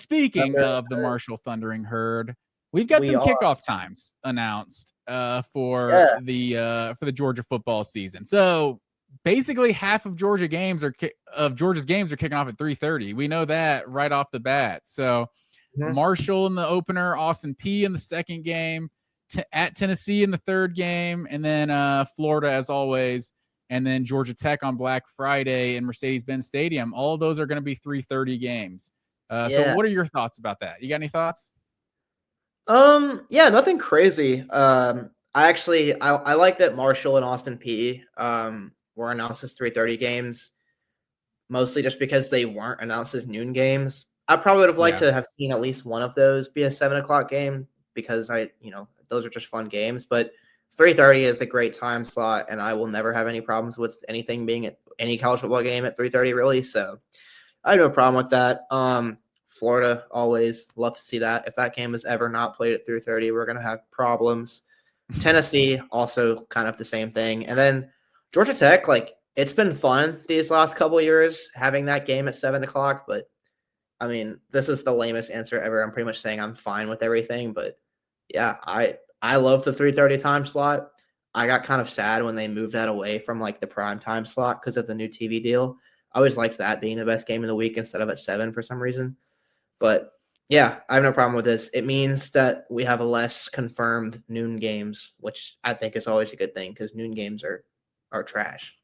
Speaking of the Marshall Thundering Herd, we've got some kickoff times announced for the Georgia football season. So basically, half of Georgia's games are kicking off at 3:30. We know that right off the bat. So Marshall in the opener, Austin Peay in the second game, at Tennessee in the third game, and then Florida as always, and then Georgia Tech on Black Friday in Mercedes-Benz Stadium. All of those are going to be 3:30 games. So what are your thoughts about that? You got any thoughts? Yeah, nothing crazy. I like that Marshall and Austin Peay were announced as 3:30 games, mostly just because they weren't announced as noon games. I probably would have liked to have seen at least one of those be a 7 o'clock game because those are just fun games. But 3:30 is a great time slot, and I will never have any problems with anything being at any college football game at 3:30, really. So I have no problem with that. Florida, always love to see that. If that game is ever not played at 3:30, we're going to have problems. Tennessee, also kind of the same thing. And then Georgia Tech, it's been fun these last couple of years having that game at 7 o'clock. But, I mean, this is the lamest answer ever. I'm pretty much saying I'm fine with everything. But, yeah, I love the 3:30 time slot. I got kind of sad when they moved that away from, the prime time slot because of the new TV deal. I always liked that being the best game of the week instead of at 7 for some reason. But, yeah, I have no problem with this. It means that we have less confirmed noon games, which I think is always a good thing because noon games are trash.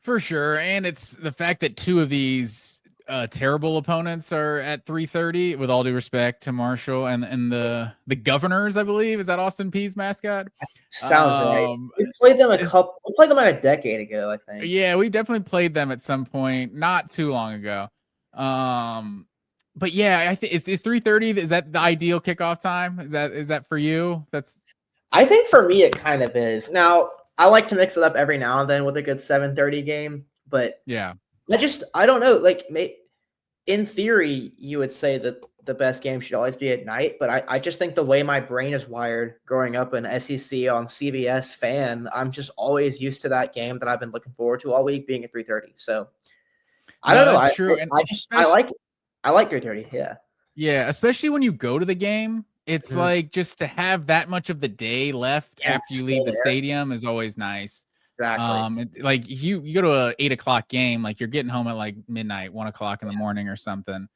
For sure. And it's the fact that two of these terrible opponents are at 3:30, with all due respect to Marshall and the Governors, I believe. Is that Austin Peay's mascot? Sounds right. We played them like a decade ago, I think. Yeah, we definitely played them at some point, not too long ago. But yeah, I think is 3:30. Is that the ideal kickoff time? Is that for you? I think for me it kind of is. Now I like to mix it up every now and then with a good 7:30 game, but yeah, I don't know. In theory, you would say that the best game should always be at night, but I just think the way my brain is wired, growing up an SEC on CBS fan, I'm just always used to that game that I've been looking forward to all week being at 3:30. So I don't know. That's true. I like 3:30. Yeah. Yeah, especially when you go to the game, it's like just to have that much of the day left after you leave the stadium is always nice. Exactly. You go to a 8 o'clock game, you're getting home at midnight, 1 o'clock in the morning or something,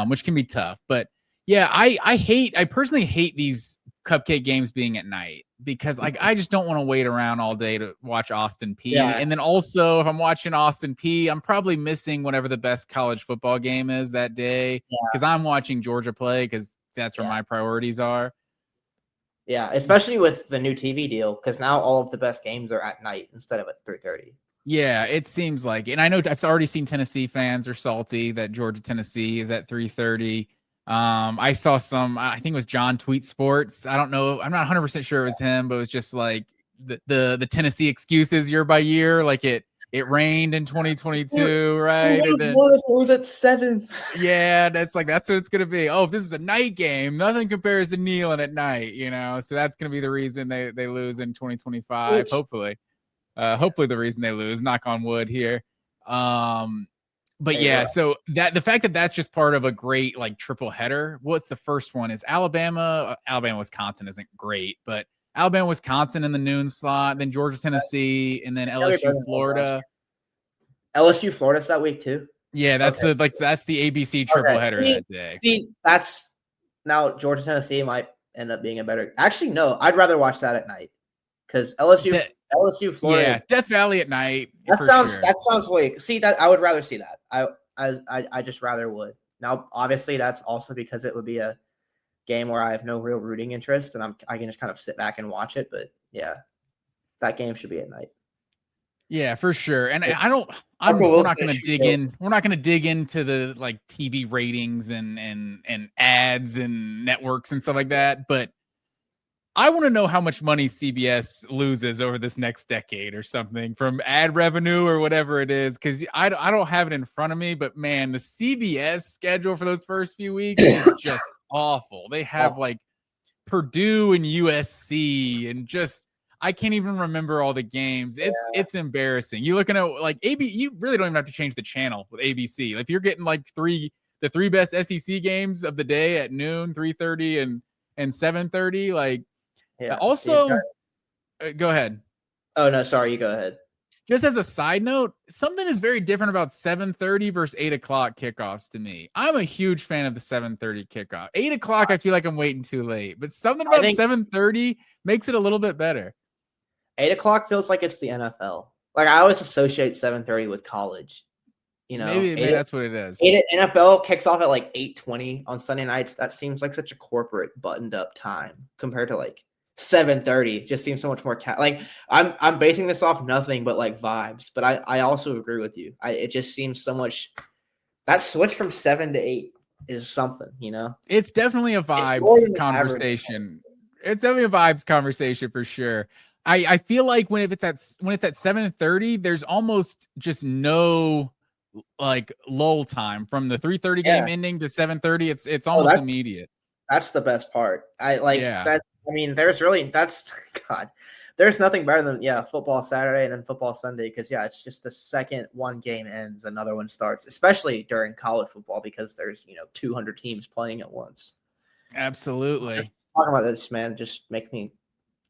which can be tough. But yeah, I personally hate these cupcake games being at night because I just don't want to wait around all day to watch Austin Peay. Yeah. And then also if I'm watching Austin Peay, I'm probably missing whatever the best college football game is that day because I'm watching Georgia play because that's where my priorities are. Yeah, especially with the new TV deal because now all of the best games are at night instead of at 3:30. Yeah, it seems like, and I know I've already seen Tennessee fans are salty that Georgia Tennessee is at 3:30. I saw I think it was John Tweet Sports. I don't know. I'm not 100% sure it was him, but it was just the Tennessee excuses year by year. It rained in 2022, right? And then, what if it was at 7? Yeah, that's what it's going to be. Oh, if this is a night game, nothing compares to kneeling at night, So that's going to be the reason they lose in 2025, hopefully. Hopefully the reason they lose, knock on wood here. But yeah, so the fact that that's just part of a great triple header. What's the first one? Is Alabama, Wisconsin isn't great, but Alabama, Wisconsin in the noon slot, then Georgia, Tennessee, and then LSU, Florida. LSU, Florida's that week too. Yeah, that's the ABC triple header that day. See, that's now Georgia, Tennessee might end up being a better. Actually, no, I'd rather watch that at night because LSU, Florida. Yeah, Death Valley at night. That sounds way. See that I would rather see that. I just rather would. Now, obviously, that's also because it would be a game where I have no real rooting interest, and I can just kind of sit back and watch it. But yeah, that game should be at night. Yeah, for sure. And we're not going to dig in. We're not going to dig into the TV ratings and ads and networks and stuff like that. But I want to know how much money CBS loses over this next decade or something from ad revenue or whatever it is. Because I don't have it in front of me, but man, the CBS schedule for those first few weeks is just awful. They have Purdue and USC and just I can't even remember all the games. It's embarrassing. You're looking at AB. You really don't even have to change the channel with ABC. If you're getting the the 3 best SEC games of the day at noon, 3:30 and 7:30. Like, also, go ahead. Oh no, sorry, you go ahead. Just as a side note, something is very different about 7:30 versus 8 o'clock kickoffs to me. I'm a huge fan of the 7:30 kickoff. 8 o'clock, I feel like I'm waiting too late, but something about 7:30 makes it a little bit better. 8 o'clock feels like it's the NFL. Like, I always associate 7:30 with college. You know, maybe that's what it is. NFL kicks off at like 8:20 on Sunday nights. That seems like such a corporate buttoned up time compared to like 7:30. Just seems so much more like I'm basing this off nothing but like vibes. But I also agree with you. It just seems so much. That switch from 7 to 8 is something, you know. It's definitely a vibes conversation. It's definitely a vibes conversation for sure. I feel like when it's at 7:30, there's almost just no like lull time from the 3:30 game ending to 7:30. It's almost immediate. That's the best part. That. I mean, there's nothing better than football Saturday and then football Sunday, because it's just the second one game ends, another one starts, especially during college football because there's 200 teams playing at once. Absolutely. Just talking about this, man, just makes me.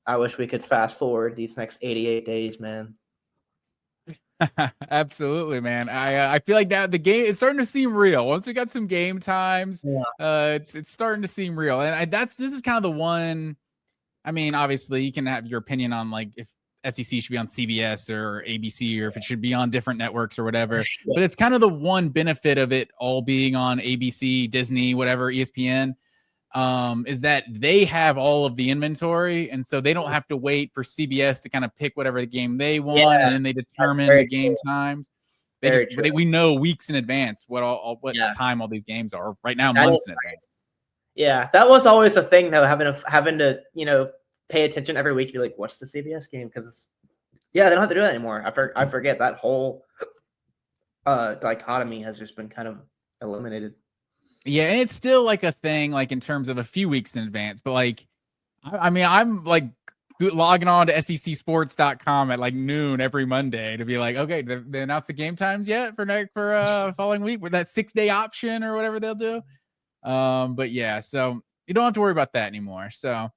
I wish we could fast forward these next 88 days, man. Absolutely, man. I feel like now the game is starting to seem real. Once we got some game times, it's starting to seem real. And this is kind of the one. I mean, obviously, you can have your opinion on like if SEC should be on CBS or ABC or if it should be on different networks or whatever. But it's kind of the one benefit of it all being on ABC, Disney, whatever, ESPN. Is that they have all of the inventory, and so they don't have to wait for CBS to kind of pick whatever game they want, and then they determine the game times. We know weeks in advance what time all these games are. Right now, months in advance. Yeah, that was always a thing though, having to pay attention every week to be like, what's the CBS game? Because they don't have to do that anymore. I forget that whole dichotomy has just been kind of eliminated. Yeah, and it's still like a thing, like in terms of a few weeks in advance. But like, I mean, I'm like logging on to secsports.com at like noon every Monday to be like, okay, they announced the game times yet for following week with that 6-day option or whatever they'll do. But yeah, so you don't have to worry about that anymore. So